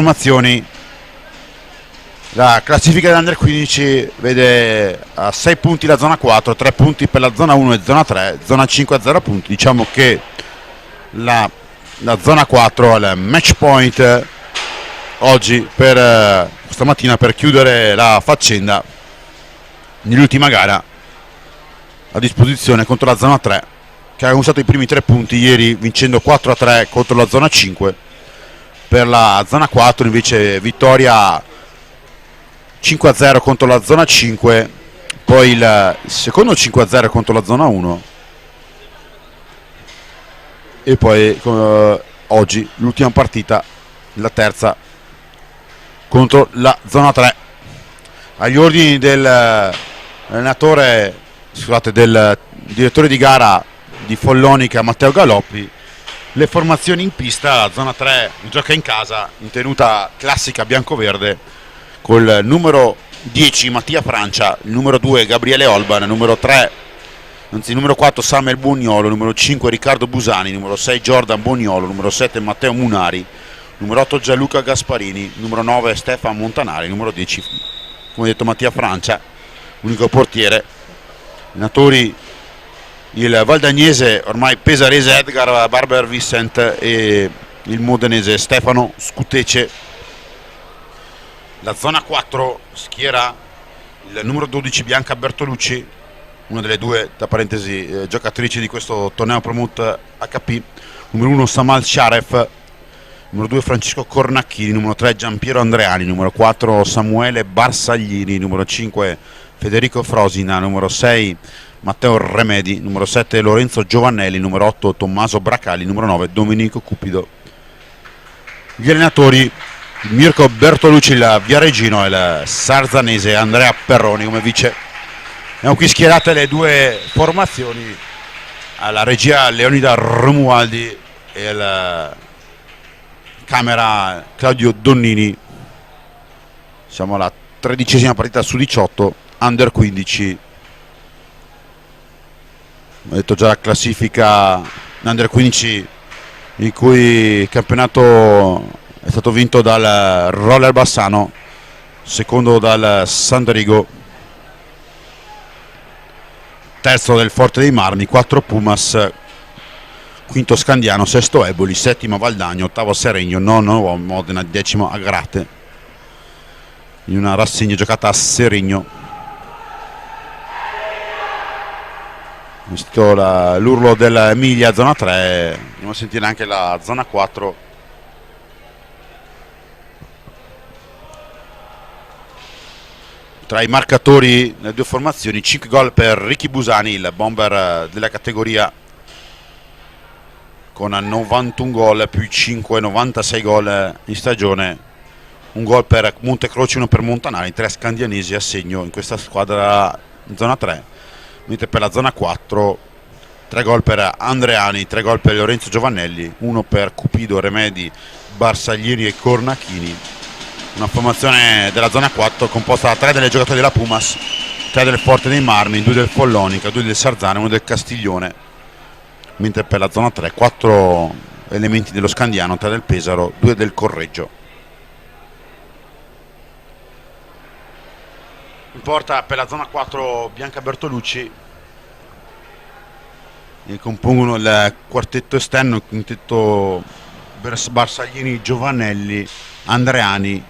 formazioni. La classifica dell'Under 15 vede a 6 punti la zona 4, 3 punti per la zona 1 e zona 3, zona 5 a 0 punti. Diciamo che la zona 4 al match point oggi per stamattina per chiudere la faccenda nell'ultima gara a disposizione contro la zona 3, che ha conquistato i primi 3 punti ieri vincendo 4-3 contro la zona 5. Per la zona 4 invece vittoria 5-0 contro la zona 5, poi il secondo 5-0 contro la zona 1 e poi oggi l'ultima partita, la terza contro la zona 3. Agli ordini dell'allenatore, scusate, del direttore di gara di Follonica Matteo Galoppi, le formazioni in pista. La zona 3 gioca in casa in tenuta classica bianco-verde col numero 10 Mattia Francia, il numero 2 Gabriele Olban, il numero 4 Samuel Bugnolo, numero 5 Riccardo Busani, numero 6 Jordan Bugnolo, numero 7 Matteo Munari, numero 8 Gianluca Gasparini, numero 9 Stefano Montanari, numero 10 come detto Mattia Francia, unico portiere. Allenatori il valdagnese, ormai pesarese Edgar Barber Vicent e il modenese Stefano Scutece. La zona 4 schiera il numero 12 Bianca Bertolucci, una delle due, tra parentesi, giocatrici di questo torneo Promote HP, numero 1 Samal Sharef, numero 2 Francesco Cornacchini, numero 3 Giampiero Andreani, numero 4 Samuele Barsaglini, numero 5 Federico Frosina, numero 6 Matteo Remedi, numero 7 Lorenzo Giovannelli, numero 8 Tommaso Bracali, numero 9 Domenico Cupido. Gli allenatori Mirko Bertolucci, il viareggino, e il sarzanese Andrea Perroni come vice. Abbiamo qui schierate le due formazioni, alla regia Leonida Romualdi e alla camera Claudio Donnini. Siamo alla 13ª partita su 18, Under 15. Ho detto già la classifica Under 15, il cui campionato è stato vinto dal Roller Bassano, secondo dal Sandrigo, terzo del Forte dei Marmi, 4 Pumas, quinto Scandiano, sesto Eboli, settimo Valdagno, ottavo Seregno, nono Modena, decimo Agrate, in una rassegna giocata a Seregno. Visto l'urlo dell'Emilia zona 3, andiamo a sentire anche la zona 4. Tra i marcatori nelle due formazioni, 5 gol per Ricky Busani, il bomber della categoria, con 91 gol più 5, 96 gol in stagione. Un gol per Montecroce, uno per Montanari, 3 scandianesi a segno in questa squadra in zona 3. Mentre per la zona 4 3 gol per Andreani, 3 gol per Lorenzo Giovannelli, 1 per Cupido, Remedi, Barsaglieri e Cornacchini. Una formazione della zona 4 composta da 3 delle giocatori della Pumas, 3 del Forte dei Marmi, 2 del Follonica, 2 del Sarzana, 1 del Castiglione. Mentre per la zona 3 4 elementi dello Scandiano, 3 del Pesaro, 2 del Correggio. In porta per la zona 4 Bianca Bertolucci, e compongono il quartetto esterno, il quintetto Barsaglini, Giovannelli, Andreani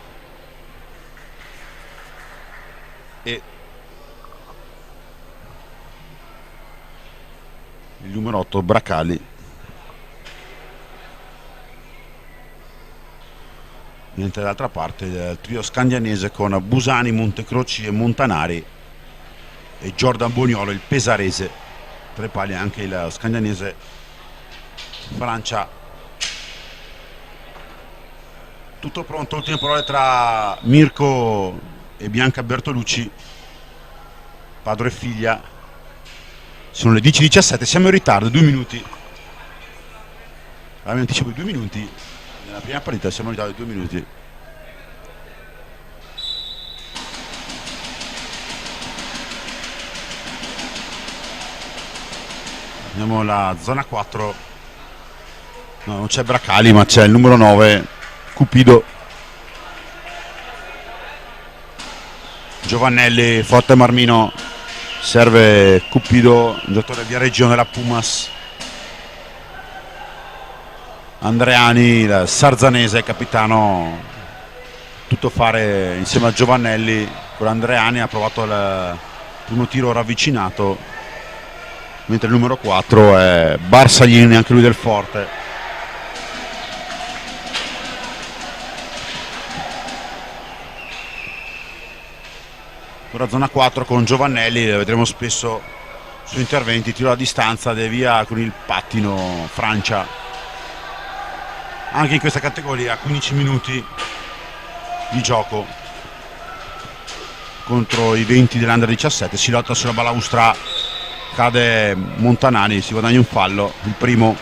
e il numero 8 Bracali. Mentre dall'altra parte il trio scandianese con Busani, Montecroci e Montanari e Jordan Boniolo, il pesarese. Tre pali anche il scandianese Francia. Tutto pronto, ultime parole tra Mirko e Bianca Bertolucci, padre e figlia. Sono le 10:17, siamo in ritardo, 2 minuti. Allora, mi anticipo 2 minuti. Nella prima partita siamo in ritardo di 2 minuti. Andiamo alla zona 4. No, non c'è Bracali, ma c'è il numero 9 Cupido. Giovannelli, forte Marmino, serve Cupido, giocatore via regione della Pumas. Andreani, il sarzanese, capitano, tutto fare insieme a Giovannelli. Con Andreani ha provato il primo tiro ravvicinato, mentre il numero 4 è Barsaglini, anche lui del forte. Ora zona 4 con Giovannelli, lo vedremo spesso su interventi, tiro a distanza, devia con il pattino Francia. Anche in questa categoria 15 minuti di gioco contro i 20 dell'Under 17, si lotta sulla balaustra, cade Montanari, si guadagna un fallo, il primo.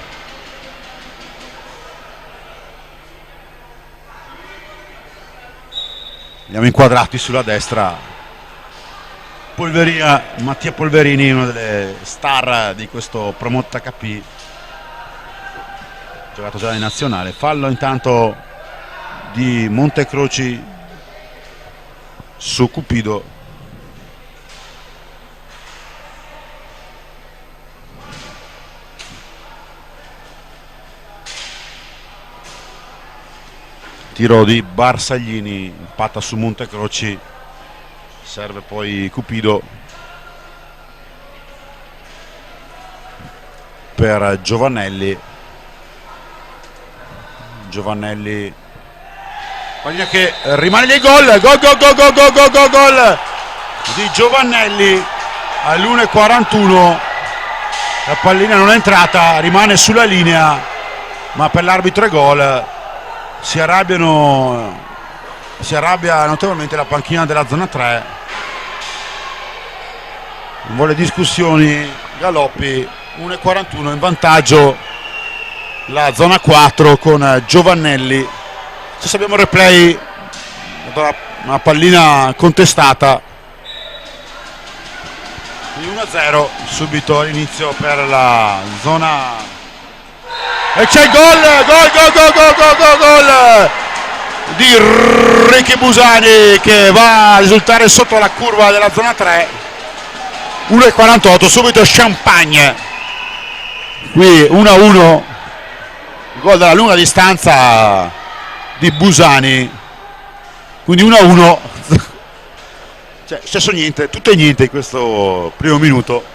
Andiamo inquadrati sulla destra. Mattia Polverini, una delle star di questo Promotta HP, giocato già in nazionale. Fallo intanto di Montecroci su Cupido. Tiro di Barsaglini, impatta su Montecroci, serve poi Cupido per Giovannelli. Paglia che rimane dei gol di Giovannelli all'1:41. La pallina non è entrata, rimane sulla linea, ma per l'arbitro è gol. Si arrabbia notevolmente la panchina della zona 3. Non vuole discussioni, galoppi. 1:41 in vantaggio la zona 4 con Giovannelli. Se abbiamo il replay, una pallina contestata. 1-0 subito all'inizio per la zona, e c'è il gol di Ricky Busani, che va a risultare sotto la curva della zona 3. 1:48, subito champagne. Qui 1-1, gol dalla lunga distanza di Busani, quindi 1-1. Cioè, successo niente, tutto e niente in questo primo minuto.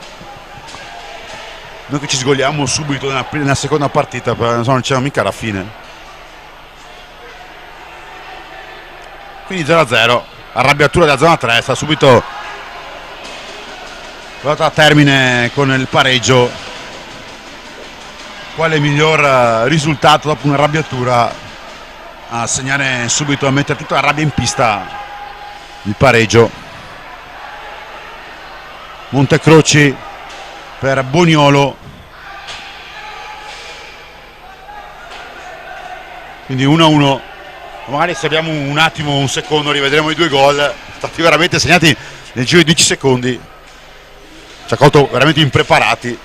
Noi che ci sgogliamo subito nella seconda partita, non c'era mica la fine. Quindi 0-0, arrabbiatura della zona 3, sta subito a termine con il pareggio. Quale miglior risultato dopo un'arrabbiatura a segnare subito, a mettere tutta la rabbia in pista, il pareggio. Montecroci per Boniolo, quindi 1-1. Magari se abbiamo un attimo, un secondo, rivedremo i due gol stati veramente segnati nel giro di 10 secondi. Ci ha colto veramente impreparati.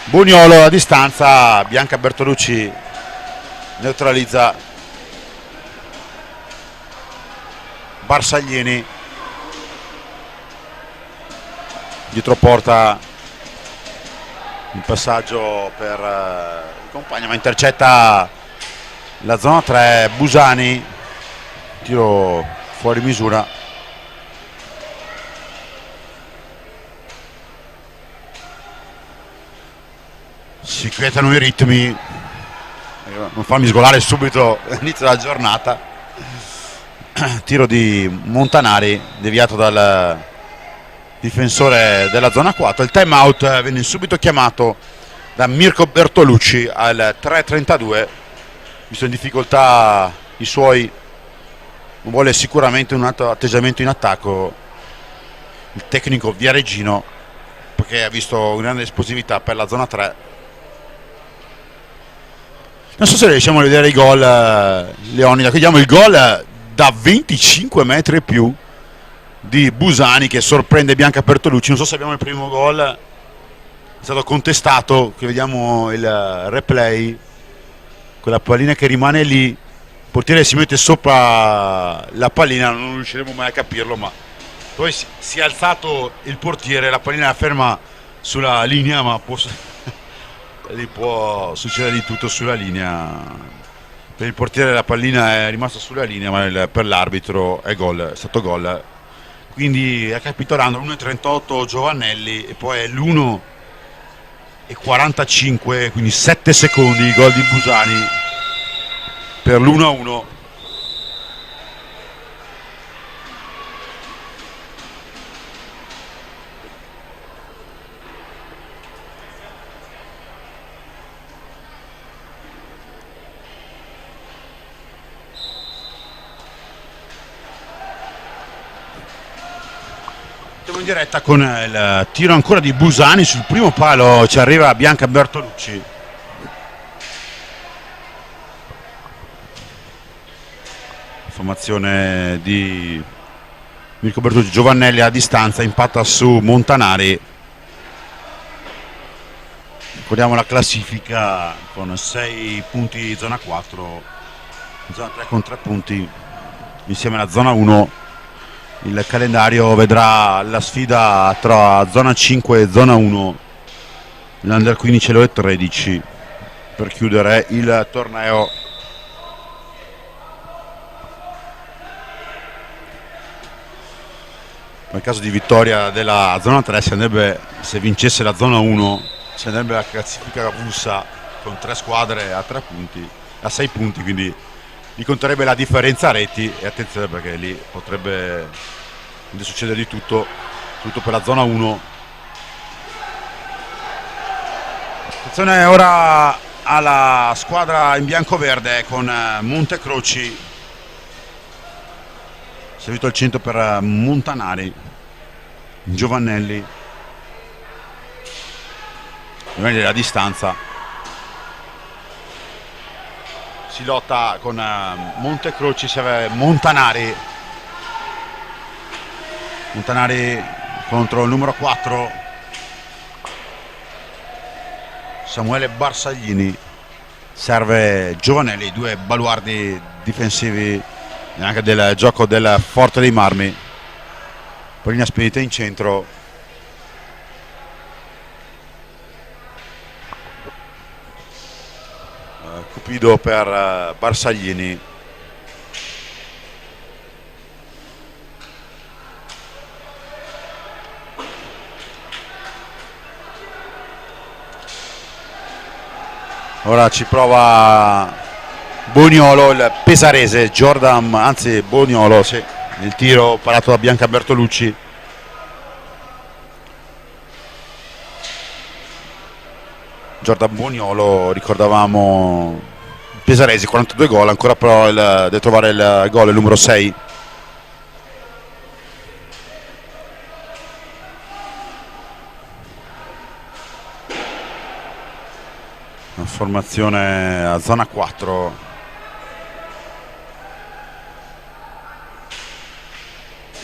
Boniolo a distanza, Bianca Bertolucci neutralizza Barsaglini, dietro porta il passaggio per il compagno, ma intercetta la zona 3 Busani, tiro fuori misura. Si quietano i ritmi, non farmi sgolare subito all'inizio della giornata. Tiro di Montanari deviato dal difensore della zona 4. Il time out viene subito chiamato da Mirko Bertolucci al 3:32, visto in difficoltà i suoi, vuole sicuramente un altro atteggiamento in attacco il tecnico viareggino, perché ha visto grande esplosività per la zona 3. Non so se riusciamo a vedere i gol, Leonida. Vediamo il gol da 25 metri e più di Busani che sorprende Bianca Bertolucci. Non so se abbiamo il primo gol, è stato contestato, che vediamo il replay, quella pallina che rimane lì, il portiere si mette sopra la pallina, non riusciremo mai a capirlo, ma poi si è alzato il portiere, la pallina è ferma sulla linea, ma lì può succedere di tutto sulla linea. Per il portiere la pallina è rimasta sulla linea, ma per l'arbitro è stato gol. Quindi è capitolando l'1,38 Giovannelli e poi è l'1,45, quindi 7 secondi il gol di Busani per l'1-1. In diretta con il tiro ancora di Busani sul primo palo, ci arriva Bianca Bertolucci. Formazione di Mirko Bertolucci, Giovannelli a distanza, impatta su Montanari. Ricordiamo la classifica con 6 punti zona 4, zona 3 con 3 punti insieme alla zona 1. Il calendario vedrà la sfida tra zona 5 e zona 1, l'Under 15 e l'13 per chiudere il torneo. Nel caso di vittoria della zona 3 se vincesse la zona 1 si andrebbe la classifica avulsa con 3 squadre a 3 punti, a 6 punti, quindi gli conterebbe la differenza reti, e attenzione perché lì potrebbe succedere di tutto per la zona 1. Attenzione ora alla squadra in bianco-verde con Montecroci, servito al centro per Montanari, Giovannelli a distanza, si lotta con Montecroci, serve Montanari contro il numero 4 Samuele Barsaglini, serve Giovannelli, 2 baluardi difensivi anche del gioco del Forte dei Marmi. Pallina spedita in centro, Cupido per Barsaglini. Ora ci prova Boniolo, il pesarese Boniolo, sì. Il tiro parato da Bianca Bertolucci. Jordan Boniolo, ricordavamo, pesaresi, 42 gol, ancora però deve trovare il gol, il numero 6. Una formazione a zona 4.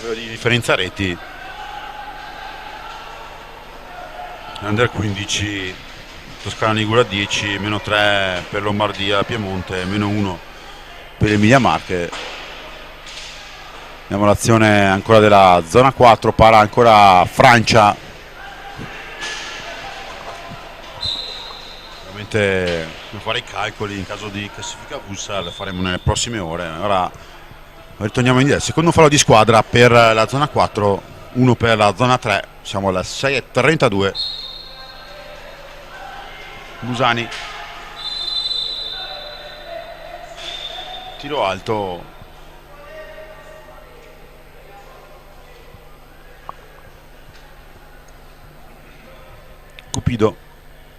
Di differenza reti. Under 15 Toscana Ligure 10, meno 3 per Lombardia Piemonte, meno 1 per Emilia Marche. Abbiamo l'azione ancora della zona 4, para ancora Francia. Ovviamente dobbiamo fare i calcoli in caso di classifica avulsa, le faremo nelle prossime ore. Ora ritorniamo in diretta. Secondo fallo di squadra per la zona 4, 1 per la zona 3. Siamo alla 6:32. Busani, tiro alto, Cupido,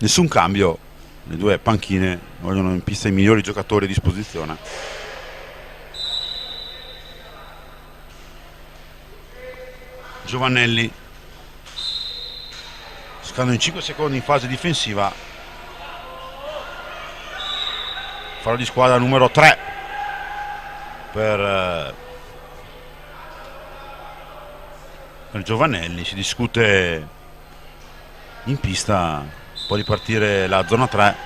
nessun cambio, le 2 panchine vogliono in pista i migliori giocatori a disposizione. Giovannelli, scadono in 5 secondi in fase difensiva. Fallo di squadra numero 3 per per Giovanelli, si discute in pista, può ripartire la zona 3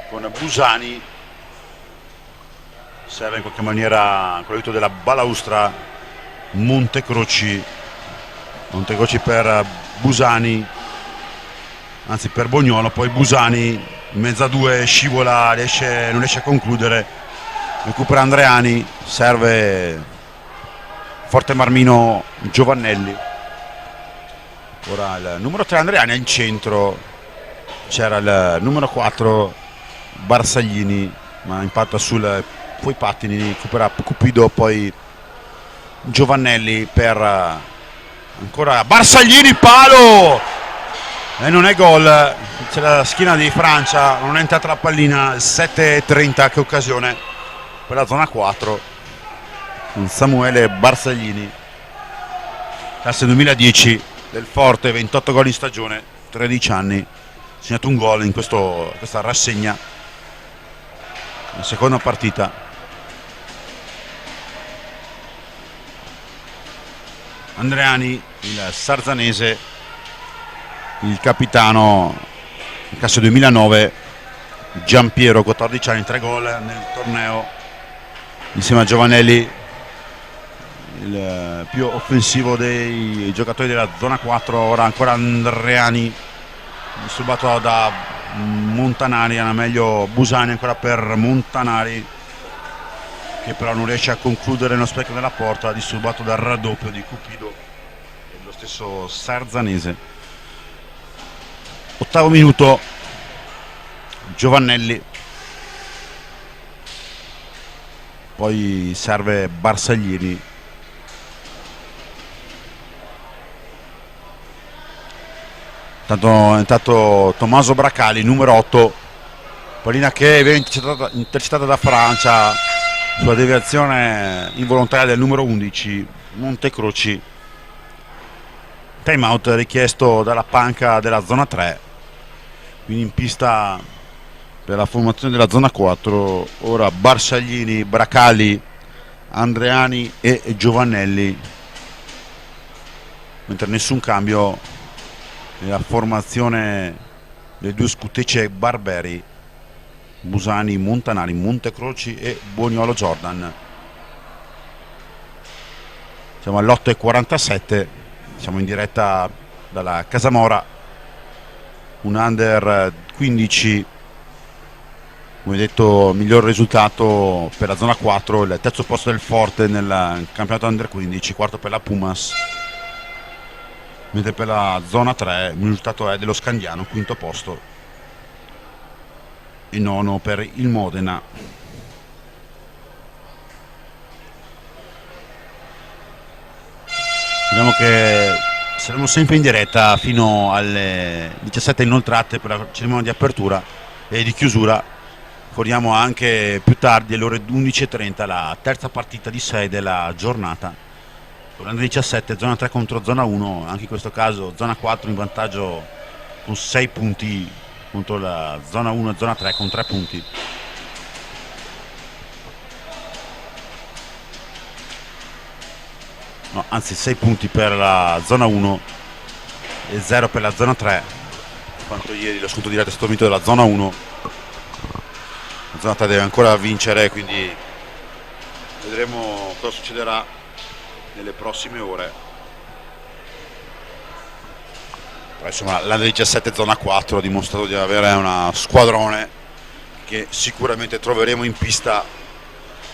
con Busani, serve in qualche maniera con l'aiuto della balaustra Montecroci per Busani, anzi per Bognolo, poi Busani in mezzo a due scivola, non riesce a concludere, recupera Andreani, serve forte Marmino Giovanelli. Ora il numero 3 Andreani è in centro, c'era il numero 4 Barsaglini, ma impatta sul poi pattini, recupera Cupido, poi Giovanelli per ancora Barsaglini, palo e non è gol, c'è la schiena di Francia, non è entrata la pallina. 7:30, che occasione per la zona 4 con Samuele Barsaglini, classe 2010 del Forte, 28 gol in stagione, 13 anni, ha segnato un gol in questa rassegna, la seconda partita. Andreani, il sarzanese, il capitano, classe 2009, Giampiero, 14 anni, 3 gol nel torneo, insieme a Giovanelli, il più offensivo dei giocatori della zona 4. Ora ancora Andreani, disturbato da Montanari, era meglio Busani ancora per Montanari, che però non riesce a concludere nello specchio della porta, disturbato dal raddoppio di Cupido e lo stesso sarzanese. Ottavo minuto, Giovanelli, poi serve Barsaglini, intanto Tommaso Bracali, numero 8, pallina che viene intercettata da Francia sulla deviazione involontaria del numero 11 Montecroci. Time out richiesto dalla panca della zona 3, quindi in pista per la formazione della zona 4 ora Barsaglini, Bracali, Andreani e Giovanelli, mentre nessun cambio nella formazione dei due Scutecce Barberi, Busani, Montanari, Montecroci e Boniolo Jordan. Siamo all'8:47, siamo in diretta dalla Casamora, un under 15, come detto miglior risultato per la zona 4, il terzo posto del Forte nel campionato under 15, quarto per la Pumas, mentre per la zona 3 il risultato è dello Scandiano, quinto posto, e nono per il Modena. Vediamo che saremo sempre in diretta fino alle 17 inoltrate per la cerimonia di apertura e di chiusura. Ricordiamo anche più tardi alle ore 11:30 la terza partita di 6 della giornata, con l'Under 17 zona 3 contro zona 1, anche in questo caso zona 4 in vantaggio con 6 punti contro la zona 1 e zona 3 con 3 punti. No, anzi 6 punti per la zona 1 e 0 per la zona 3, quanto ieri lo sconto diretto è stato vinto della zona 1. La zona 3 deve ancora vincere, quindi vedremo cosa succederà nelle prossime ore. Però insomma l'Under 17 zona 4 ha dimostrato di avere una squadrone che sicuramente troveremo in pista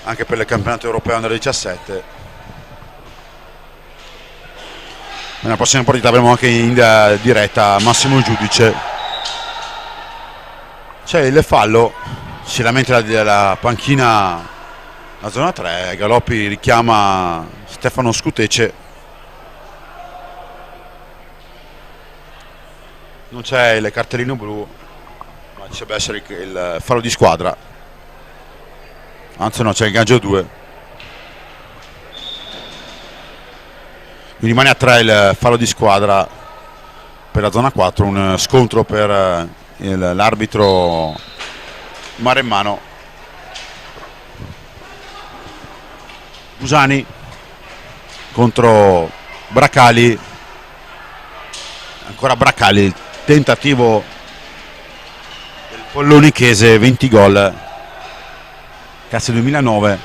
anche per il campionato europeo Under 17. Nella prossima partita avremo anche in diretta Massimo Giudice. C'è il fallo, si lamenta la panchina, la zona 3, Galoppi richiama Stefano Scutece. Non c'è il cartellino blu, ma ci deve essere il fallo di squadra, anzi no, c'è il gaggio 2. Quindi rimane a 3 il fallo di squadra per la zona 4, un scontro per l'arbitro Maremmano. Busani, contro Bracali. Ancora Bracali, tentativo del Pollonichese, 20 gol, classe 2009.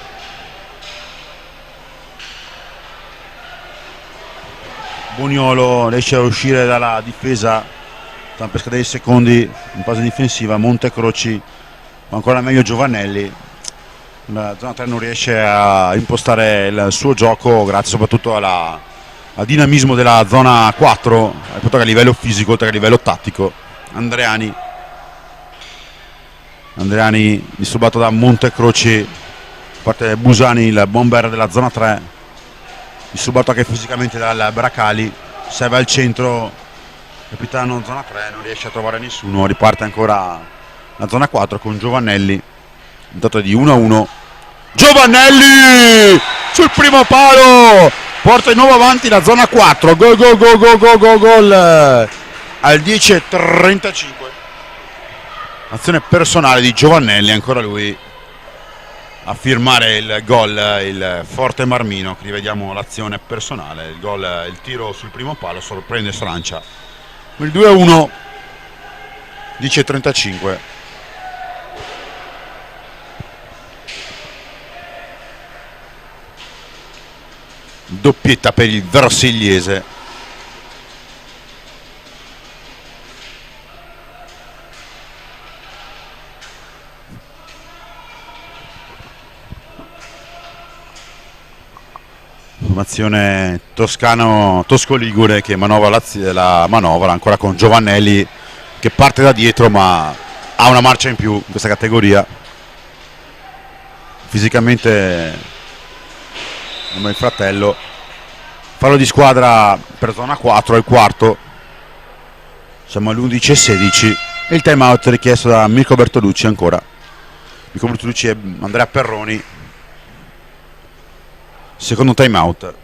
Boniolo riesce a uscire dalla difesa, sta per scadere i secondi in fase difensiva. Montecroci, ma ancora meglio Giovannelli. La zona 3 non riesce a impostare il suo gioco grazie soprattutto al dinamismo della zona 4, a livello fisico oltre che a livello tattico. Andreani disturbato da Montecroci, a parte Busani, il bomber della zona 3, disturbato anche fisicamente dal Bracali. Serve al centro, capitano zona 3, non riesce a trovare nessuno, riparte ancora la zona 4 con Giovannelli, dato di 1-1. Giovannelli sul primo palo, porta di nuovo avanti la zona 4. Gol al 10:35. Azione personale di Giovannelli, ancora lui a firmare il gol, il forte Marmino. Qui vediamo l'azione personale, il gol, il tiro sul primo palo, sorprende e slancia il 2-1. 10:35. Doppietta per il Versigliese. Formazione tosco-ligure che manovra la manovra ancora con Giovannelli che parte da dietro ma ha una marcia in più in questa categoria. Fisicamente come il fratello. Fallo di squadra per zona 4 al quarto, siamo all'11:16 e il time out richiesto da Mirko Bertolucci. Ancora Mirko Bertolucci e Andrea Perroni. Secondo time out.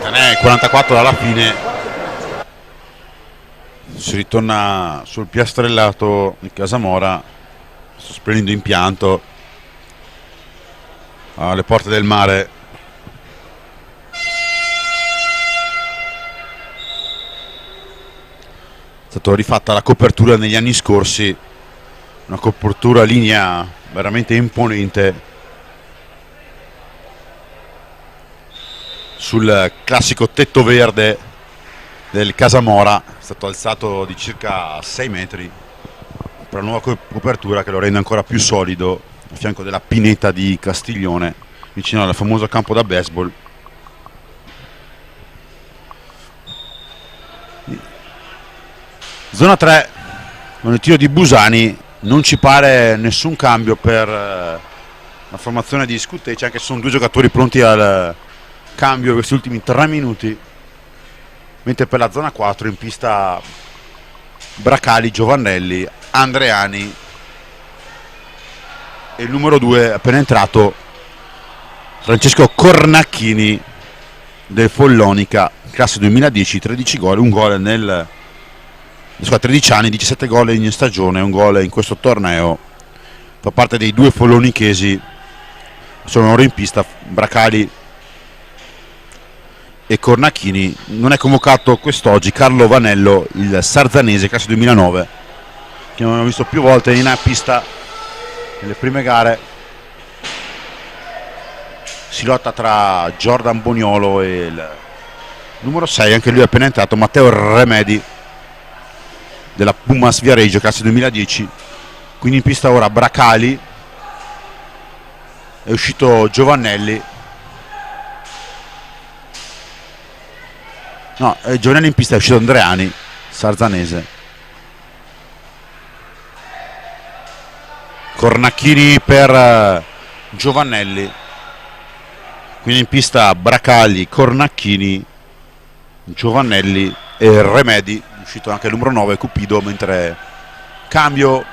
Non è 44 dalla fine, si ritorna sul piastrellato di Casamora, questo splendido impianto alle porte del mare. È stata rifatta la copertura negli anni scorsi, una copertura linea veramente imponente sul classico tetto verde del Casamora, è stato alzato di circa 6 metri per una nuova copertura che lo rende ancora più solido a fianco della pineta di Castiglione, vicino al famoso campo da baseball. Zona 3 con il tiro di Busani, non ci pare nessun cambio per la formazione di Scutteci, anche se sono due giocatori pronti al cambio questi ultimi 3 minuti, mentre per la zona 4 in pista Bracali, Giovannelli, Andreani e il numero 2 appena entrato Francesco Cornacchini del Follonica, classe 2010, 13 gol, un gol nel 13 anni, 17 gol in stagione, un gol in questo torneo. Fa parte dei due follonichesi, sono ora in pista Bracali e Cornacchini. Non è convocato quest'oggi Carlo Vanello, il sarzanese, classe 2009, che abbiamo visto più volte in pista nelle prime gare. Si lotta tra Jordan Boniolo e il numero 6, anche lui è appena entrato, Matteo Remedi della Pumas Viareggio, classe 2010. Quindi in pista ora Bracali, è uscito Giovannelli. No, Giovannelli in pista, è uscito Andreani, sarzanese. Cornacchini per Giovannelli, quindi in pista Bracali, Cornacchini, Giovannelli e Remedi, uscito anche il numero 9 Cupido, mentre cambio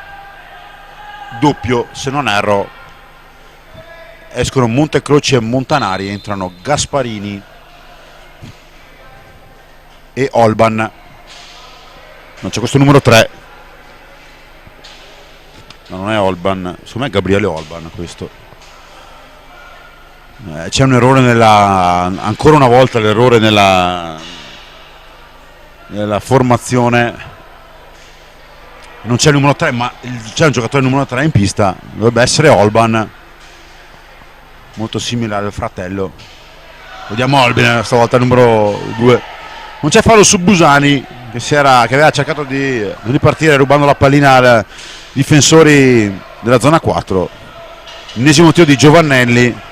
doppio, se non erro, escono Montecroci e Montanari, entrano Gasparini e Olban. Non c'è questo numero 3, no, non è Olban, secondo me è Gabriele Olban questo. C'è un errore ancora una volta l'errore nella formazione. Non c'è il numero 3, ma c'è un giocatore numero 3 in pista, dovrebbe essere Olban, molto simile al fratello. Vediamo Olban stavolta numero 2. Non c'è fallo su Busani che aveva cercato di ripartire rubando la pallina ai difensori della zona 4. Ennesimo tiro di Giovannelli.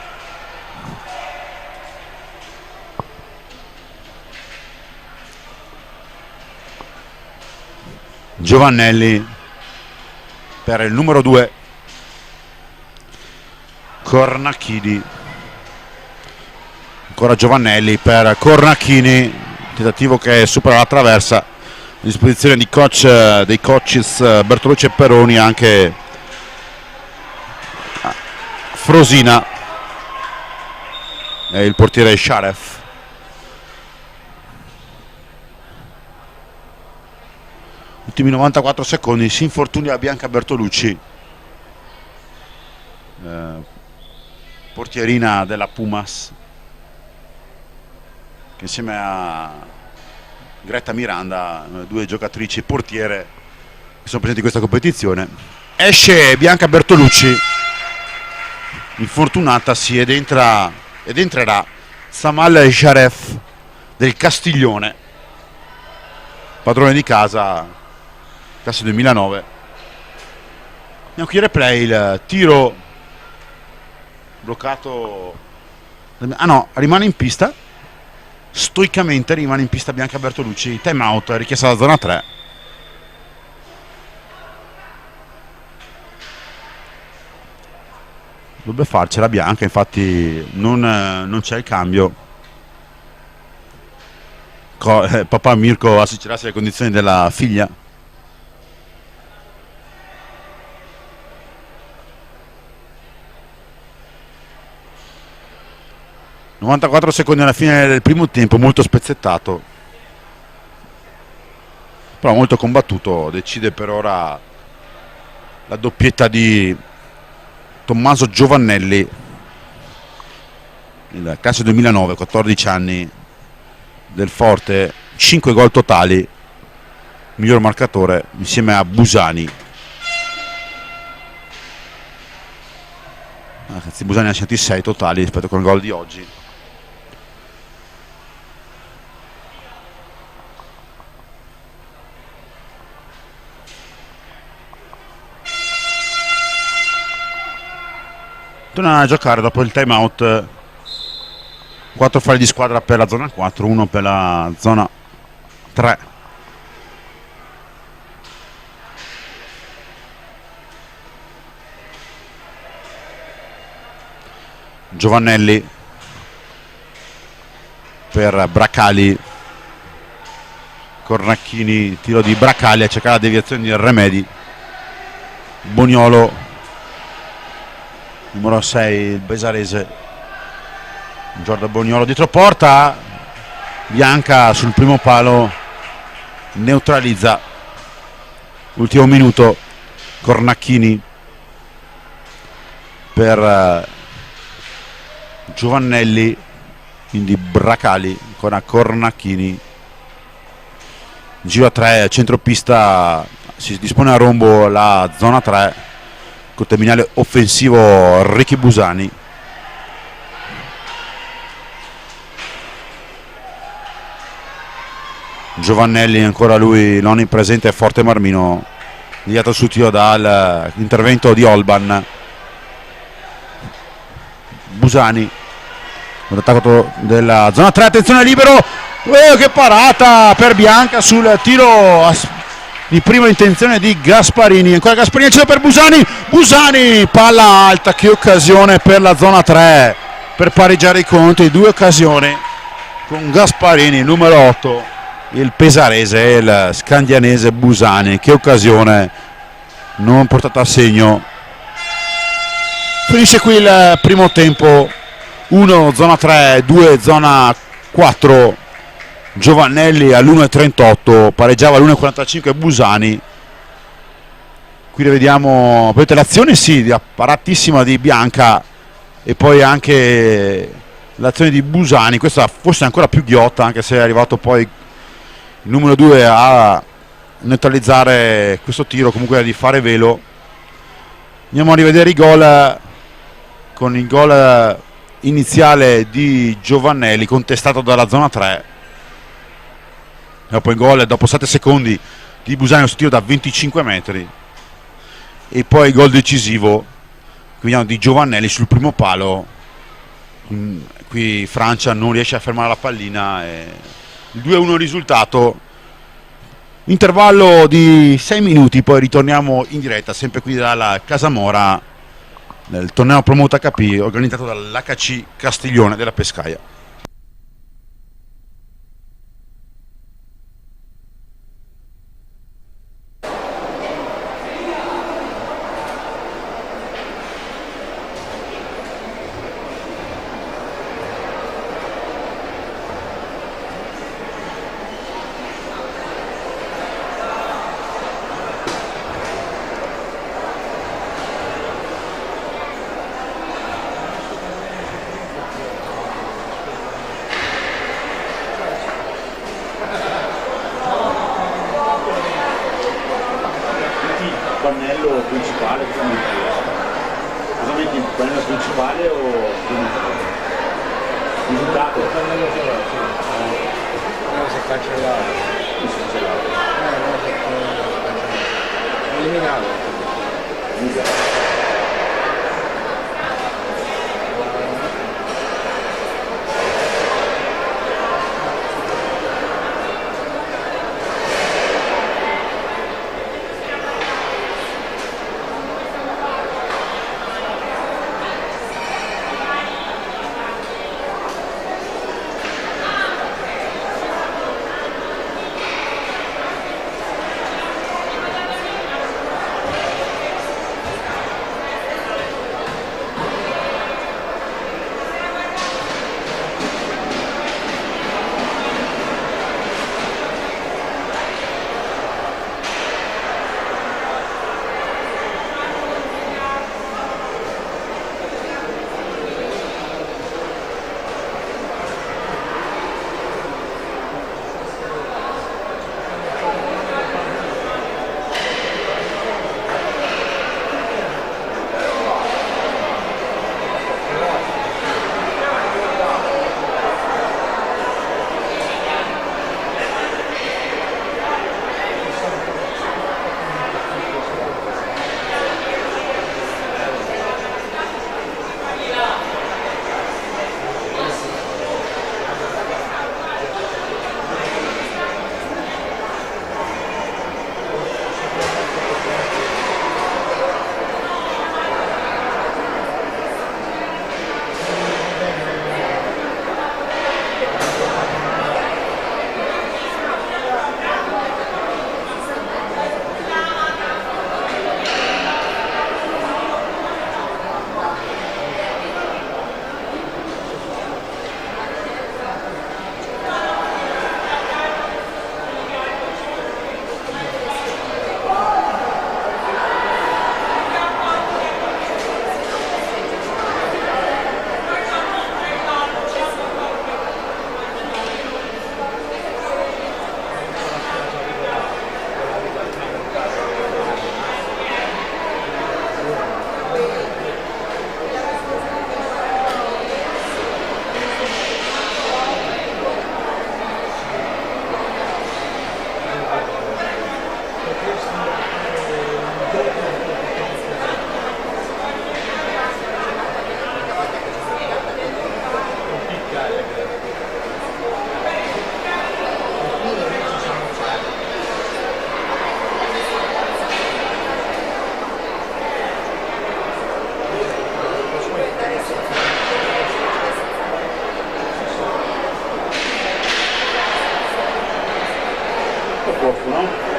Giovannelli per il numero 2 Cornacchini, ancora Giovannelli per Cornacchini, tentativo che supera la traversa a disposizione dei coaches Bertolucci e Peroni, anche Frosina e il portiere Sharef. Ultimi 94 secondi, si infortuna Bianca Bertolucci, portierina della Pumas, che insieme a Greta Miranda, due giocatrici portiere che sono presenti in questa competizione. Esce Bianca Bertolucci, infortunatasi, ed entrerà Samal Sharef del Castiglione, padrone di casa, classe 2009. Andiamo qui replay, il tiro bloccato, rimane in pista, stoicamente rimane in pista Bianca Bertolucci. Time out richiesta dalla zona 3. Dovrebbe farcela Bianca, infatti non c'è il cambio. Papà Mirko assicurarsi le condizioni della figlia. ...94 secondi alla fine del primo tempo, molto spezzettato, però molto combattuto. Decide per ora la doppietta di Tommaso Giovannelli, il classe 2009, 14 anni, del Forte, 5 gol totali, miglior marcatore insieme a Busani. Busani ha segnati 6 totali rispetto al gol di oggi. Tornano a giocare dopo il time out, 4 falli di squadra per la zona 4, 1 per la zona 3. Giovannelli per Bracali, Cornacchini, tiro di Bracali a cercare la deviazione di Remedi. Boniolo, numero 6, il besarese Giorgio Boniolo, dietro porta, Bianca sul primo palo neutralizza. Ultimo minuto, Cornacchini per Giovannelli, quindi Bracali, ancora Cornacchini, giro a 3, centropista, si dispone a rombo la zona 3 col terminale offensivo Ricky Busani. Giovannelli, ancora lui non in presente, Forte Marmino, guidato sul tiro dall'intervento di Olban. Busani, l'attacco della zona 3, attenzione libero, che parata per Bianca sul tiro di prima intenzione di Gasparini, ancora Gasparini c'è per Busani, Busani, palla alta, che occasione per la zona 3 per pareggiare i conti, 2 occasioni con Gasparini, numero 8, il pesarese, il scandianese Busani, che occasione non portata a segno. Finisce qui il primo tempo, 1 zona 3, 2 zona 4. Giovannelli all'1.38, pareggiava all'1.45 Busani. Qui rivediamo, vedete l'azione sì, apparatissima di Bianca e poi anche l'azione di Busani, questa forse è ancora più ghiotta, anche se è arrivato poi il numero 2 a neutralizzare questo tiro, comunque di fare velo. Andiamo a rivedere i gol, con il gol iniziale di Giovannelli contestato dalla zona 3. Dopo il gol, dopo 7 secondi di Busani, un tiro da 25 metri, e poi il gol decisivo quindi di Giovannelli sul primo palo. Qui Francia non riesce a fermare la pallina e il 2-1 risultato. Intervallo di 6 minuti, poi ritorniamo in diretta sempre qui dalla Casamora nel torneo Promote HP organizzato dall'HC Castiglione della Pescaia. Pannello principale, cosa metti? Il pannello principale o risultato? Il pannello si è cancellato. Eliminato. posto, no?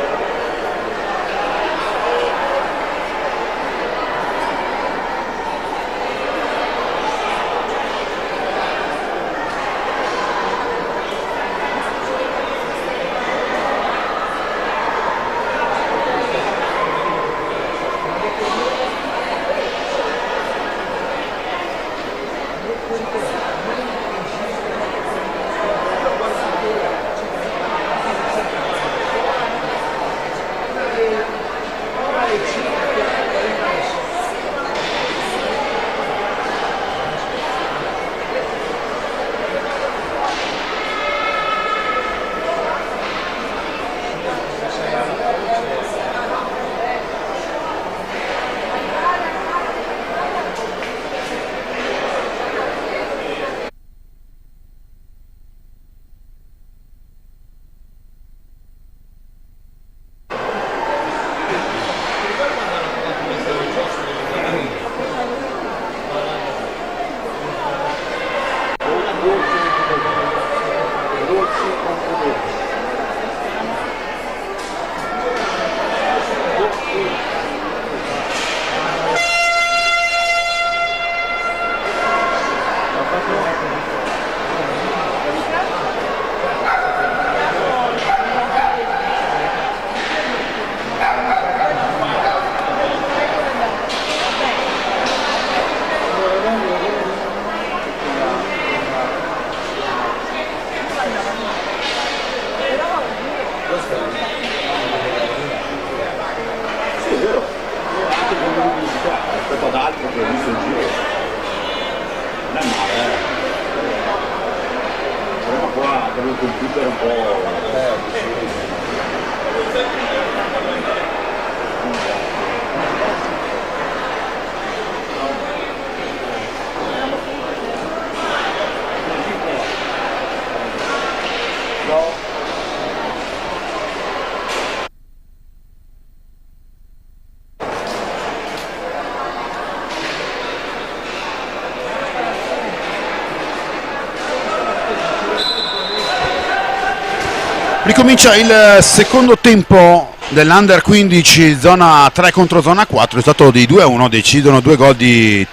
Ricomincia il secondo tempo dell'Under 15 zona 3 contro zona 4, è stato di 2-1, decidono 2 gol di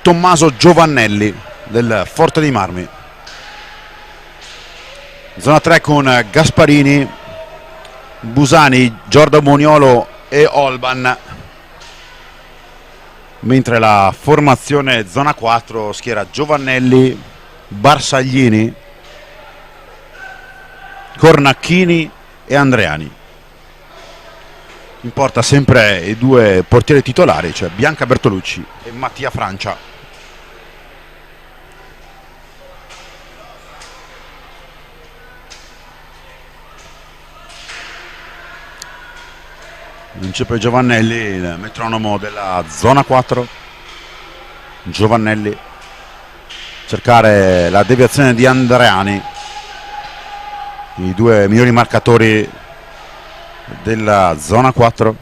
Tommaso Giovannelli del Forte dei Marmi. Zona 3 con Gasparini, Busani, Giorgio Moniolo e Olban, mentre la formazione zona 4 schiera Giovannelli, Barsaglini, Cornacchini e Andreani. In porta sempre i due portieri titolari, cioè Bianca Bertolucci e Mattia Francia. Vince per Giovannelli, il metronomo della zona 4. Giovannelli, cercare la deviazione di Andreani, i due migliori marcatori della zona 4,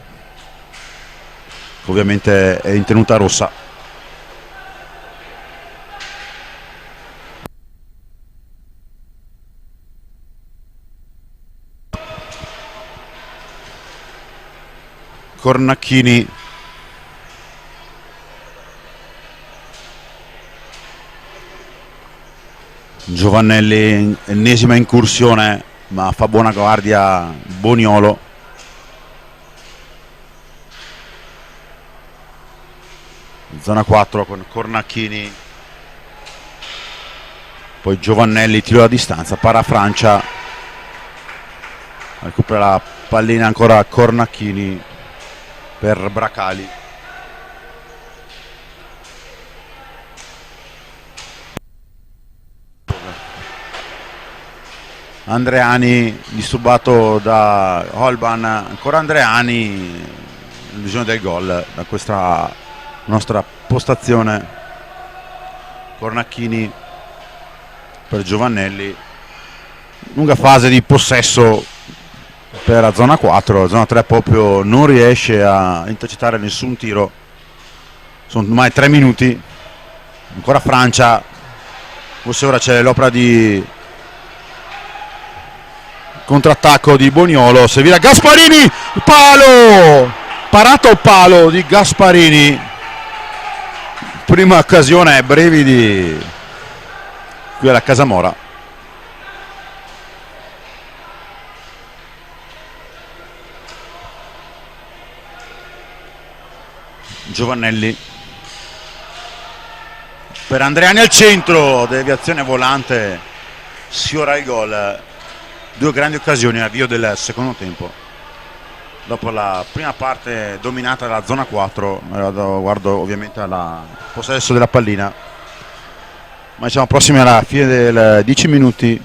che ovviamente è in tenuta rossa. Cornacchini, Giovannelli, ennesima incursione, ma fa buona guardia Boniolo. Zona 4 con Cornacchini, poi Giovannelli, tiro a distanza, para Francia, recupera la pallina ancora Cornacchini per Bracali. Andreani disturbato da Holban, ancora Andreani, illusione del gol da questa nostra postazione. Cornacchini per Giovannelli, lunga fase di possesso per la zona 4, la zona 3 proprio non riesce a intercettare nessun tiro, sono ormai 3 minuti, ancora Francia, forse ora c'è l'opera di Contrattacco di Boniolo, servire a Gasparini, palo, parato palo di Gasparini, prima occasione, brividi qui alla Casamora. Giovannelli per Andreani al centro, deviazione volante, sfiora il gol. Due grandi occasioni all'avvio del secondo tempo, dopo la prima parte dominata dalla zona 4. Guardo ovviamente al possesso della pallina, ma siamo prossimi alla fine dei 10 minuti,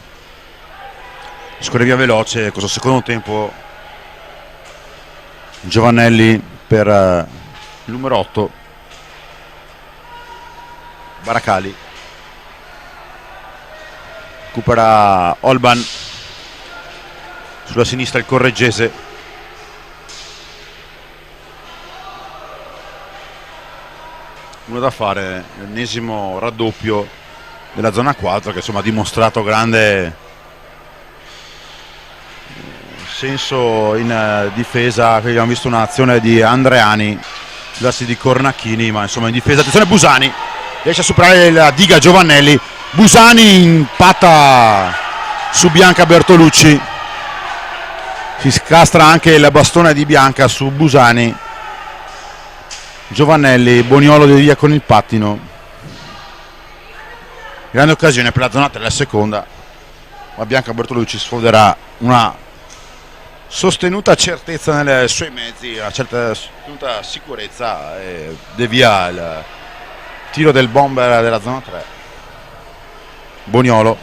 scorre via veloce questo secondo tempo. Giovannelli per il numero 8 Baracali, recupera Olban, sulla sinistra il correggese, uno da fare, l'ennesimo raddoppio della zona 4 che insomma ha dimostrato grande senso in difesa. Abbiamo visto un'azione di Andreani, darsi di Cornacchini, ma insomma in difesa. Attenzione, Busani riesce a superare la diga Giovannelli, Busani impatta su Bianca Bertolucci, si scastra anche il bastone di Bianca su Busani. Giovannelli, Boniolo di via con il pattino, grande occasione per la zona 3, la seconda, ma Bianca Bertolucci sfonderà una sostenuta certezza nei suoi mezzi, una certa sostenuta sicurezza, e devia il tiro del bomber della zona 3. Boniolo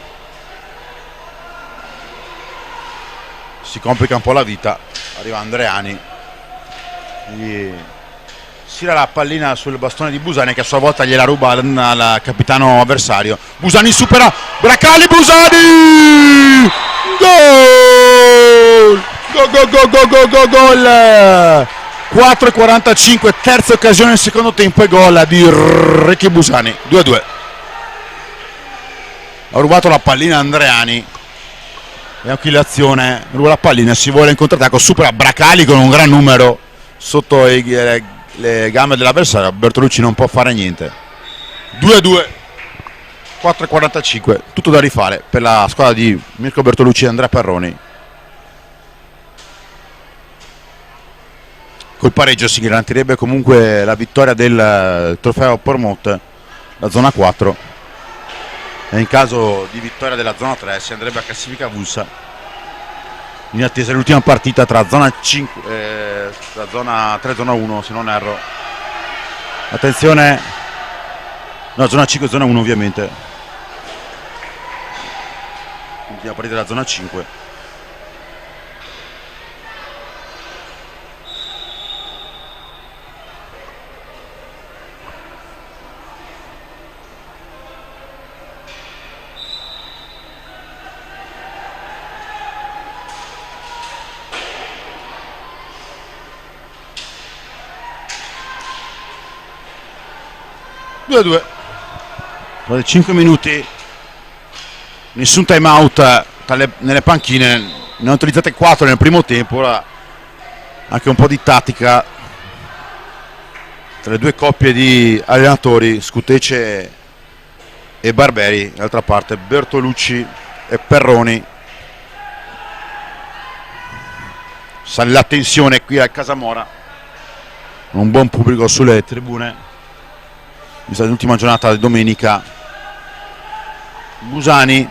si complica un po' la vita, arriva Andreani, gli tira la pallina sul bastone di Busani, che a sua volta gliela ruba al capitano avversario. Busani supera Bracali, Busani, gol, gol. 4:45, terza occasione nel secondo tempo e gol di Ricky Busani. 2-2. Ha rubato la pallina Andreani e anche l'azione, ruba la pallina, si vuole in contrattacco, supera Bracali con un gran numero sotto le gambe dell'avversario. Bertolucci non può fare niente. 2-2, 4:45, tutto da rifare per la squadra di Mirko Bertolucci e Andrea Perroni. Col pareggio si garantirebbe comunque la vittoria del trofeo Pormont, la zona 4, e in caso di vittoria della zona 3 si andrebbe a classifica avulsa, in attesa dell'ultima partita tra zona 5 tra zona 3 e zona 1, se non erro. Attenzione, no, zona 5 e zona 1 ovviamente, l'ultima partita della zona 5. Dopo 5 minuti, nessun time out nelle panchine, ne ho utilizzate 4 nel primo tempo. Ora anche un po' di tattica tra le due coppie di allenatori, Scutece e Barberi, d'altra parte Bertolucci e Perroni. Sale la tensione qui a Casamora, un buon pubblico sulle tribune, vista l'ultima giornata di domenica. Busani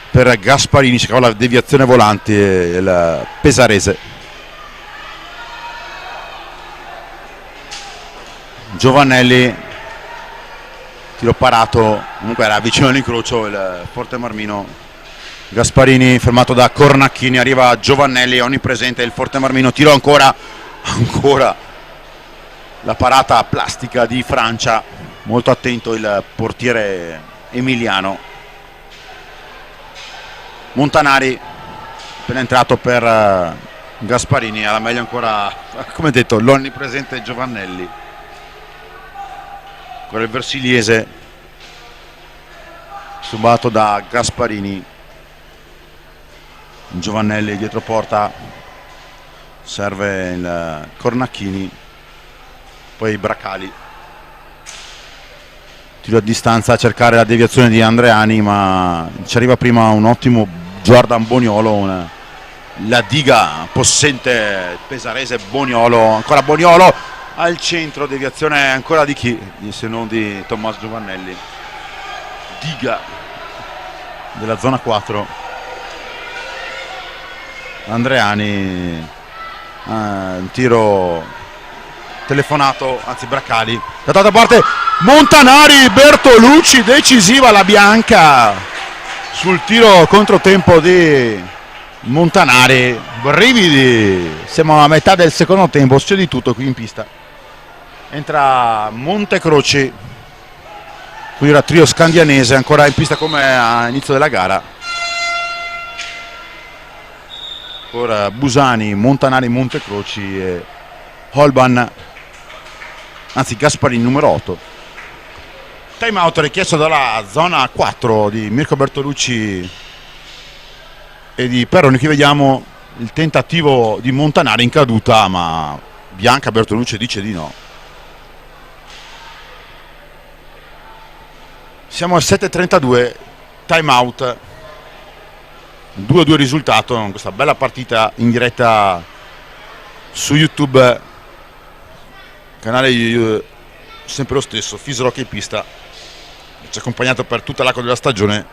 per Gasparini, si cava la deviazione volante, il pesarese. Giovannelli, tiro parato, comunque era vicino all'incrocio il Forte Marmino. Gasparini fermato da Cornacchini, arriva Giovannelli, onnipresente il Forte Marmino, tiro ancora la parata plastica di Francia, molto attento il portiere emiliano. Montanari appena entrato per Gasparini, alla meglio ancora, come detto, l'onnipresente Giovannelli. Ancora il Versiliese subato da Gasparini. Giovannelli dietro porta, serve il Cornacchini, poi Bracali, tiro a distanza a cercare la deviazione di Andreani, ma ci arriva prima un ottimo Jordan Boniolo, la diga possente pesarese Boniolo, ancora Boniolo al centro, deviazione ancora di chi? Se non di Tommaso Giovannelli, diga della zona 4. Andreani, un tiro telefonato, anzi Bracali, da parte Montanari, Bertolucci, decisiva la bianca sul tiro controtempo di Montanari, brividi, siamo a metà del secondo tempo, c'è di tutto qui in pista. Entra Montecroci, qui era trio scandianese ancora in pista come all'inizio della gara. Ora Busani, Montanari, Montecroci e Holban, anzi Gasparini numero 8. Time out richiesto dalla zona 4 di Mirko Bertolucci e di Perroni. Qui vediamo il tentativo di Montanari in caduta, ma bianca. Bertolucci dice di no. Siamo al 7:32, time out, 2-2 risultato in questa bella partita in diretta su YouTube, canale sempre lo stesso, Fis Rock in pista, ci ha accompagnato per tutta l'arco della stagione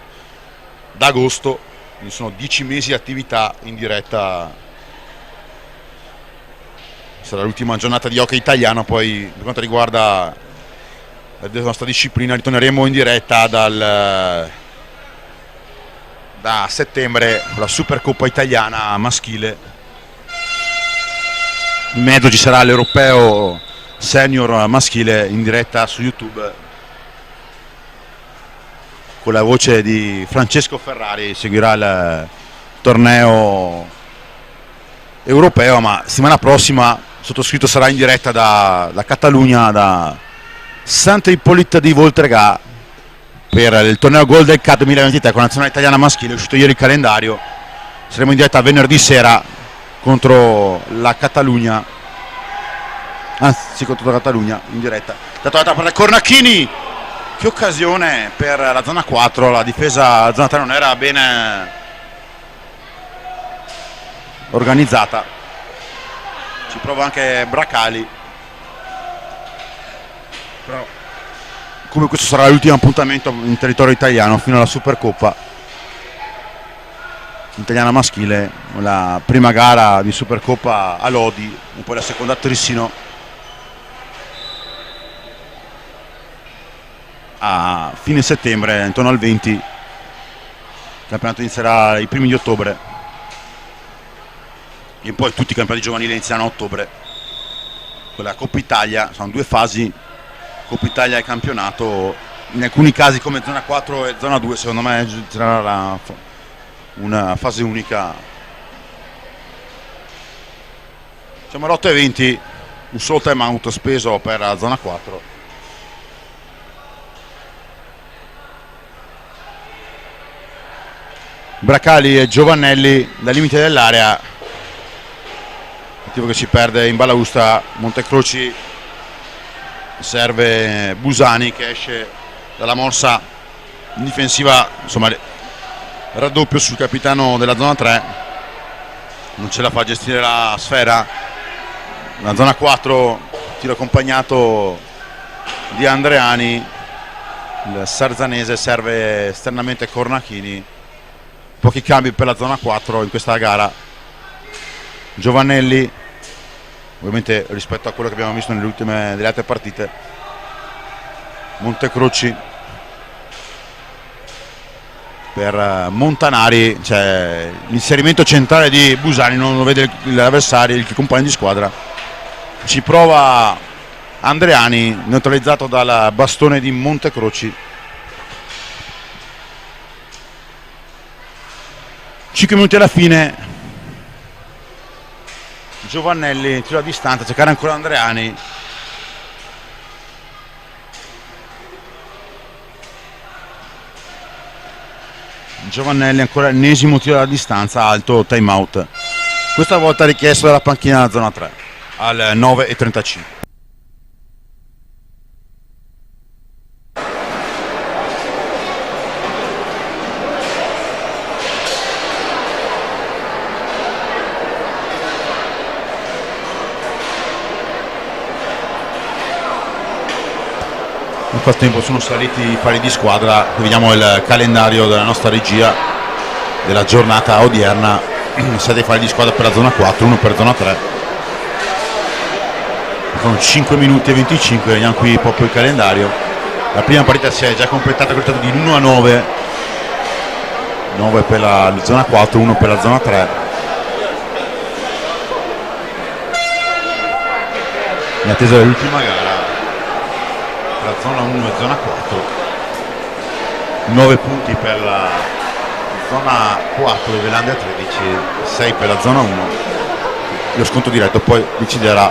da agosto, quindi sono 10 mesi di attività in diretta. Sarà l'ultima giornata di hockey italiano, poi per quanto riguarda la nostra disciplina ritorneremo in diretta da settembre con la Supercoppa italiana maschile. In mezzo ci sarà l'Europeo Senior maschile in diretta su YouTube con la voce di Francesco Ferrari. Seguirà il torneo europeo, ma settimana prossima sottoscritto sarà in diretta da Catalogna, da Santa Ippolita di Voltregà, per il torneo Golden Cup 2023 con la nazionale italiana maschile. È uscito ieri il calendario, saremo in diretta venerdì sera contro la Catalogna, anzi contro la Catalogna in diretta. Dato per la Cornacchini, che occasione per la zona 4, la difesa la zona 3 non era bene organizzata, ci prova anche Bracali, però come questo sarà l'ultimo appuntamento in territorio italiano fino alla Supercoppa italiana maschile, la prima gara di Supercoppa a Lodi e poi la seconda a Trissino a fine settembre, intorno al 20. Il campionato inizierà i primi di ottobre e poi tutti i campionati giovanili inizieranno a ottobre. Quella Coppa Italia, sono due fasi, Coppa Italia e campionato, in alcuni casi come zona 4 e zona 2 secondo me sarà una fase unica. Siamo all'8:20, un solo time out speso per la zona 4. Bracali e Giovannelli dal limite dell'area, attivo che si perde in balaustra. Montecroci, serve Busani che esce dalla morsa in difensiva, insomma raddoppio sul capitano della zona 3, non ce la fa a gestire la sfera. La zona 4, tiro accompagnato di Andreani, il sarzanese, serve esternamente Cornacchini. Pochi cambi per la zona 4 in questa gara. Giovannelli, ovviamente rispetto a quello che abbiamo visto delle altre partite. Montecroci per Montanari, cioè l'inserimento centrale di Busani non lo vede l'avversario, il compagno di squadra. Ci prova Andreani, neutralizzato dal bastone di Montecroci. 5 minuti alla fine, Giovannelli tira a distanza, cercare ancora Andreani. Giovannelli, ancora ennesimo tiro dalla distanza, alto, time out. Questa volta richiesto dalla panchina della zona 3 al 9:35. Nel frattempo sono saliti i pari di squadra, vediamo il calendario della nostra regia della giornata odierna. 7 pari di squadra per la zona 4, 1 per zona 3. Sono 5 minuti e 25, vediamo qui proprio il calendario. La prima partita si è già completata con il risultato di 1-9, 9 per la zona 4, 1 per la zona 3. In attesa dell'ultima gara, la zona 1 e zona 4, 9 punti per la zona 4 dove l'Under 13, 6 per la zona 1. Lo sconto diretto poi deciderà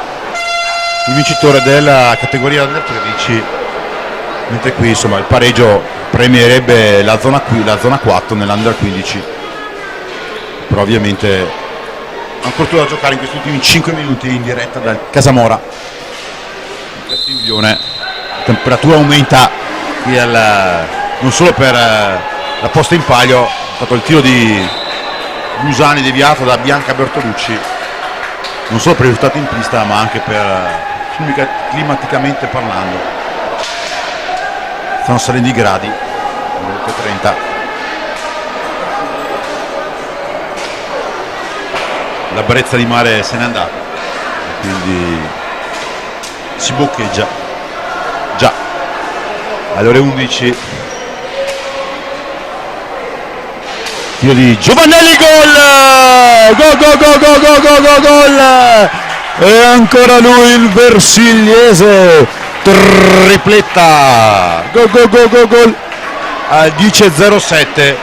il vincitore della categoria Under 13, mentre qui insomma il pareggio premierebbe la zona 4 nell'Under 15, però ovviamente ancora tutto da giocare in questi ultimi 5 minuti in diretta dal Casamora in Castiglione. Temperatura aumenta qui non solo per la posta in palio, è stato il tiro di Busani deviato da Bianca Bertolucci, non solo per i risultati in pista ma anche per climaticamente parlando. Stanno salendo i gradi, 30. La brezza di mare se n'è andata, quindi si boccheggia. Già alle ore 11, tiro di Giovannelli, gol, e ancora lui il versigliese, tripletta, gol al 10:07.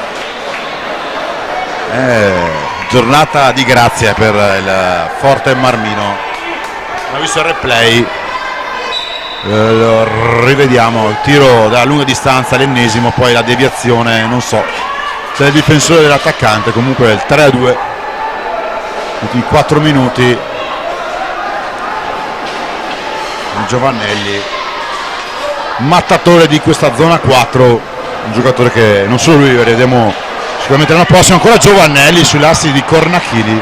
Giornata di grazia per il Forte Marmino. Ho visto il replay, lo rivediamo, il tiro da lunga distanza, l'ennesimo, poi la deviazione, non so se è il difensore dell'attaccante, comunque il 3-2, ultimi 4 minuti. Giovannelli, mattatore di questa zona 4, un giocatore che non solo lui, vedremo sicuramente l'anno prossimo. Ancora Giovannelli sui lassi di Cornachili,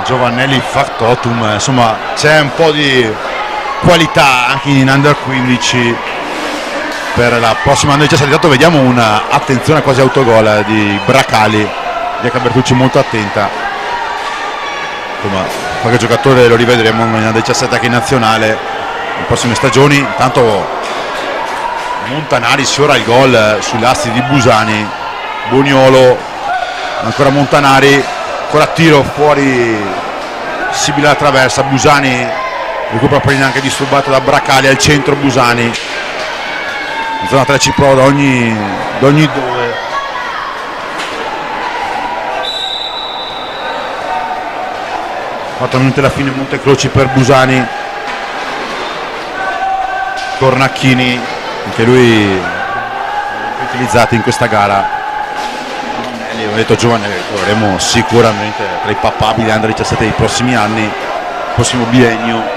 Giovannelli factotum, insomma c'è un po' di qualità anche in Under 15 per la prossima Under 17. Intanto vediamo una attenzione quasi autogol di Bracali, Bianca Bertucci molto attenta, insomma qualche giocatore lo rivedremo in Under 17 anche in nazionale in prossime stagioni. Intanto Montanari sfiora il gol sui lassi di Busani, Boniolo, ancora Montanari, ancora tiro fuori possibile alla traversa, Busani recupera pallina anche disturbato da Bracali, al centro Busani, in zona 3 ci prova da ogni dove. Quattro minuti alla fine, Montecroci per Busani, Cornacchini anche lui utilizzato in questa gara. Ho detto Giovannelli, lo avremo sicuramente tra i papabili Under 17 dei prossimi anni, il prossimo biennio.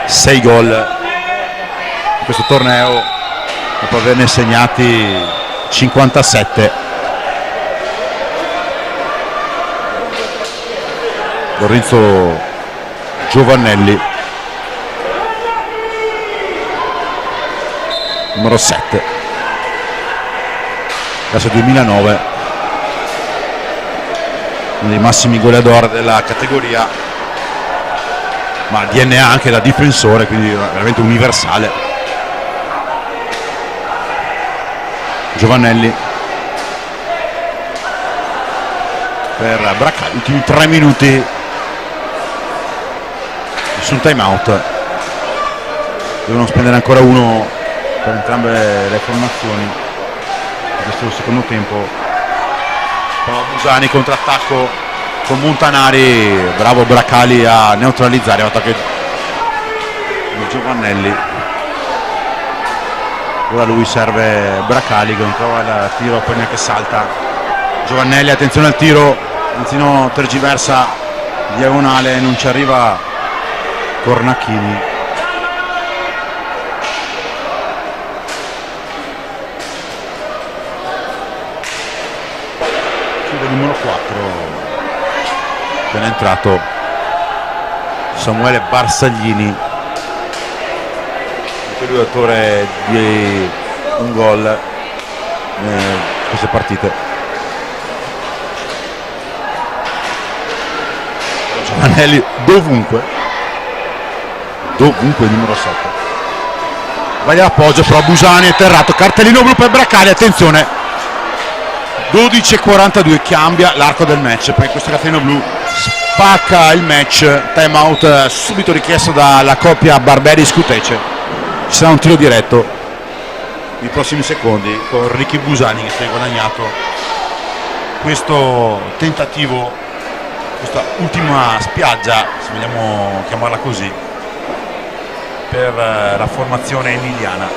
6 gol in questo torneo dopo averne segnati 57. Lorenzo Giovannelli, numero 7, classe 2009, uno dei massimi goleador della categoria, ma DNA anche da difensore, quindi veramente universale. Giovannelli per Bracali, ultimi 3 minuti, nessun time out, devono spendere ancora uno per entrambe le formazioni in questo secondo tempo. Busani contrattacco con Montanari, bravo Bracali a neutralizzare, attacco Giovannelli, ora lui serve Bracali che non trova il tiro, poi neanche salta. Giovannelli, attenzione al tiro, Anzino tergiversa, diagonale, non ci arriva Cornacchini. Chiude il numero 4, appena entrato Samuele Barsaglini, anche lui autore di un gol in queste partite. Giovanelli dovunque il numero 7 vai all'appoggio, però Busani è terrato, cartellino blu per Bracali, attenzione, 12:42, cambia l'arco del match perché questo cartellino blu spacca il match. Time out subito richiesto dalla coppia Barberi-Scutece, ci sarà un tiro diretto nei prossimi secondi con Ricky Busani che si è guadagnato questo tentativo, questa ultima spiaggia, se vogliamo chiamarla così, per la formazione emiliana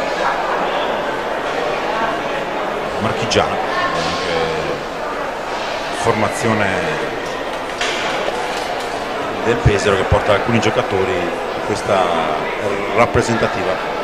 marchigiana, formazione del Pesaro che porta alcuni giocatori a questa rappresentativa.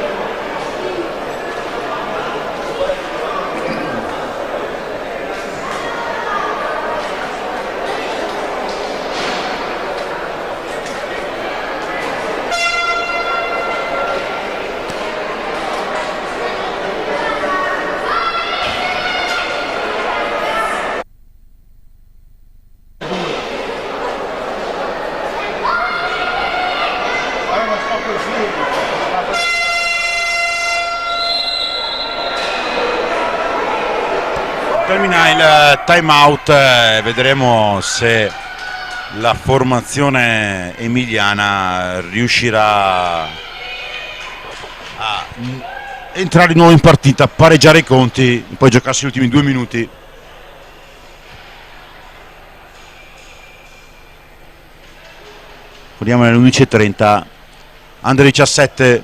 Termina il time out, vedremo se la formazione emiliana riuscirà a entrare di nuovo in partita, pareggiare i conti, poi giocarsi gli ultimi 2 minuti. Ricordiamo alle 11:30, under 17,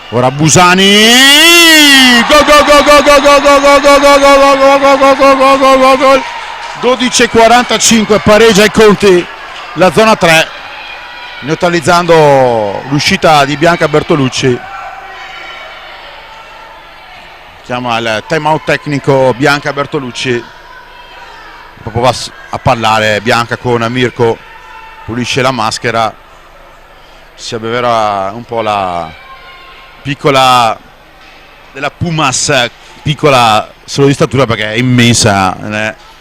ora Busani, gol gol gol gol gol gol gol gol gol gol gol gol gol, 12:45, pareggia i conti la zona 3, neutralizzando l'uscita di Bianca Bertolucci. Chiama il time out tecnico Bianca Bertolucci, proprio va a parlare Bianca con Mirko, pulisce la maschera, si abbevera un po' la piccola della Pumas, piccola solo di statura perché è immensa,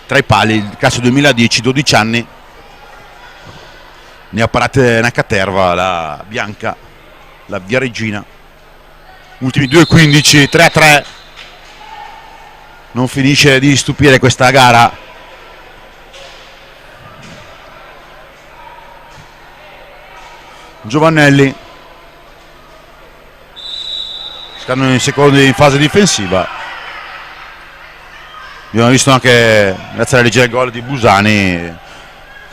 tra i pali, il calcio 2010, 12 anni, ne ha parate una caterva la Bianca, la Viareggina. Ultimi 2:15, 3-3, non finisce di stupire questa gara. Giovannelli, stanno in secondi in fase difensiva. Abbiamo visto anche, grazie alla leggera gol di Busani,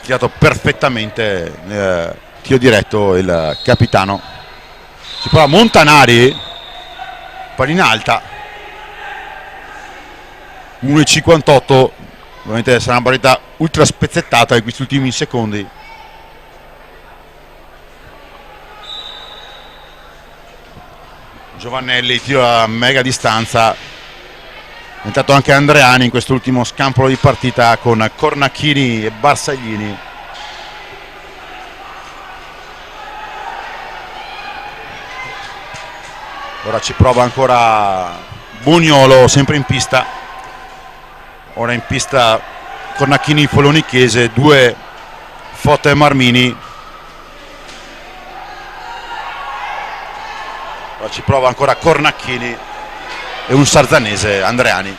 tirato perfettamente tiro diretto il capitano. Si prova Montanari, pallina alta, 1:58, ovviamente sarà una partita ultra spezzettata in questi ultimi secondi. Giovannelli, tiro a mega distanza, è entrato anche Andreani in quest'ultimo scampolo di partita con Cornacchini e Barsaglini. Ora ci prova ancora Buniolo, sempre in pista, ora in pista Cornacchini Folonichese, 2 Foto e Marmini. Ci prova ancora Cornacchini e un sarzanese, Andreani.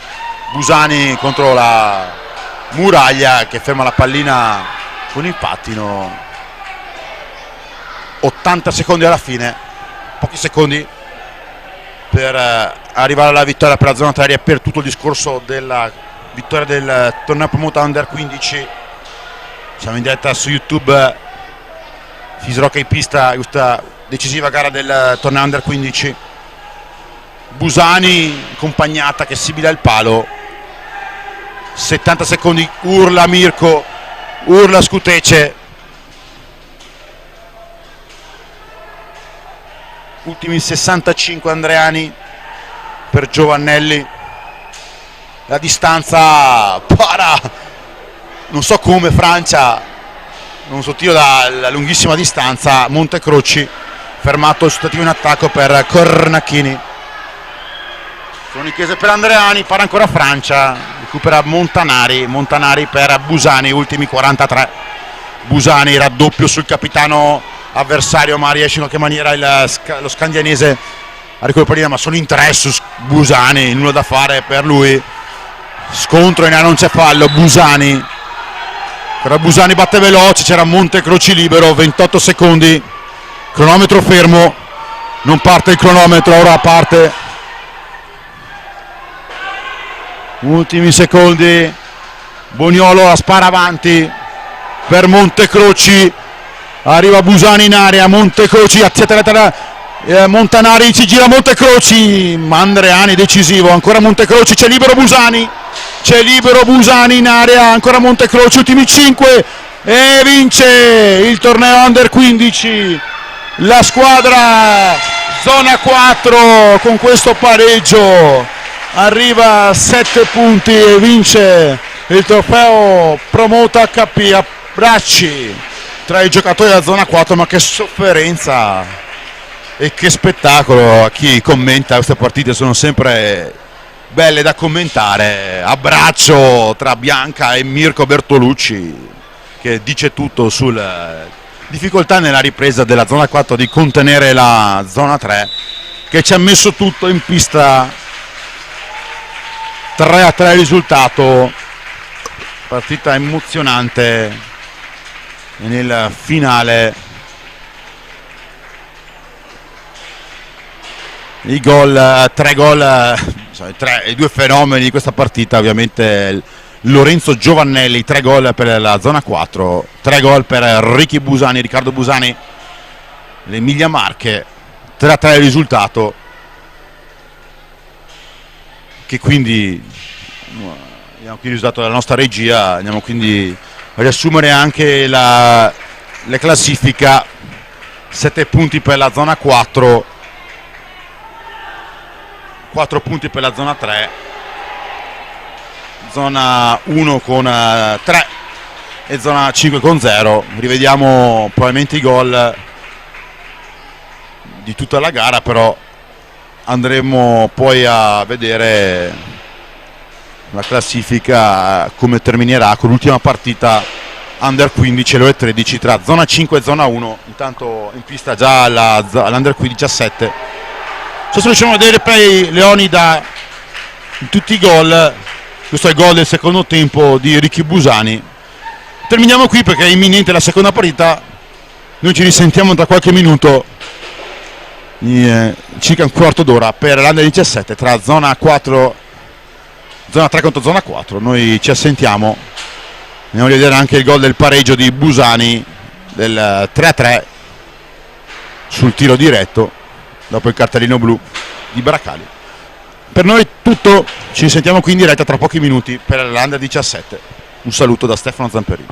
Busani contro la muraglia che ferma la pallina con il pattino. 80 secondi alla fine, pochi secondi per arrivare alla vittoria per la zona 3, per tutto il discorso della vittoria del torneo promoto Under 15. Siamo in diretta su YouTube, Fisroca in pista, questa decisiva gara del torneo Under 15. Busani accompagnata che sibila il palo. 70 secondi, urla Mirko, urla Scutece. Ultimi 65 Andreani per Giovannelli. La distanza para, non so come, Francia, non so, tiro da lunghissima distanza. Montecroci fermato il tentativo in attacco per Cornacchini. Cronichese per Andreani, para ancora Francia, recupera Montanari per Busani, ultimi 43. Busani raddoppio sul capitano avversario, ma riesce in qualche maniera lo scandianese a recuperare, ma sono in tre su Busani, nulla da fare per lui. Scontro in area, non c'è fallo. Busani batte veloce, c'era Montecroci libero. 28 secondi, cronometro fermo, non parte il cronometro, ora parte. Ultimi secondi, Boniolo la spara avanti per Montecroci, arriva Busani in area, Montecroci Montanari, ci gira Montecroci, Andreani decisivo, ancora Montecroci, c'è libero Busani in area, ancora Montecroci, ultimi 5 e vince il torneo Under 15 la squadra zona 4 con questo pareggio. Arriva a 7 punti e vince il trofeo Promote HP. Abbracci tra i giocatori della zona 4, ma che sofferenza e che spettacolo a chi commenta queste partite, sono sempre belle da commentare. Abbraccio tra Bianca e Mirko Bertolucci, che dice tutto sulla difficoltà nella ripresa della zona 4 di contenere la zona 3, che ci ha messo tutto in pista. 3-3 risultato, partita emozionante nel finale. I gol, 3 gol, i due fenomeni di questa partita ovviamente Lorenzo Giovannelli, 3 gol per la zona 4, 3 gol per Ricky Busani, Riccardo Busani, l'Emilia Marche. 3-3 il risultato, che quindi abbiamo qui il risultato della nostra regia. Andiamo quindi a riassumere anche la classifica. 7 punti per la zona 4, 4 punti per la zona 3, zona 1 con 3 e zona 5 con 0. Rivediamo probabilmente i gol di tutta la gara, però andremo poi a vedere la classifica come terminerà con l'ultima partita Under 15 alle ore 13 tra zona 5 e zona 1. Intanto in pista già l'Under 15 a 7. Se riusciamo a vedere poi Leonida in tutti i gol. Questo è il gol del secondo tempo di Ricky Busani. Terminiamo qui perché è imminente la seconda partita. Noi ci risentiamo tra qualche minuto, circa un quarto d'ora, per l'Under 17 tra zona 4, zona 3 contro zona 4. Noi ci assentiamo, andiamo a vedere anche il gol del pareggio di Busani del 3-3 sul tiro diretto dopo il cartellino blu di Baracali. Per noi è tutto, ci sentiamo qui in diretta tra pochi minuti per l'Under 17. Un saluto da Stefano Zamperini.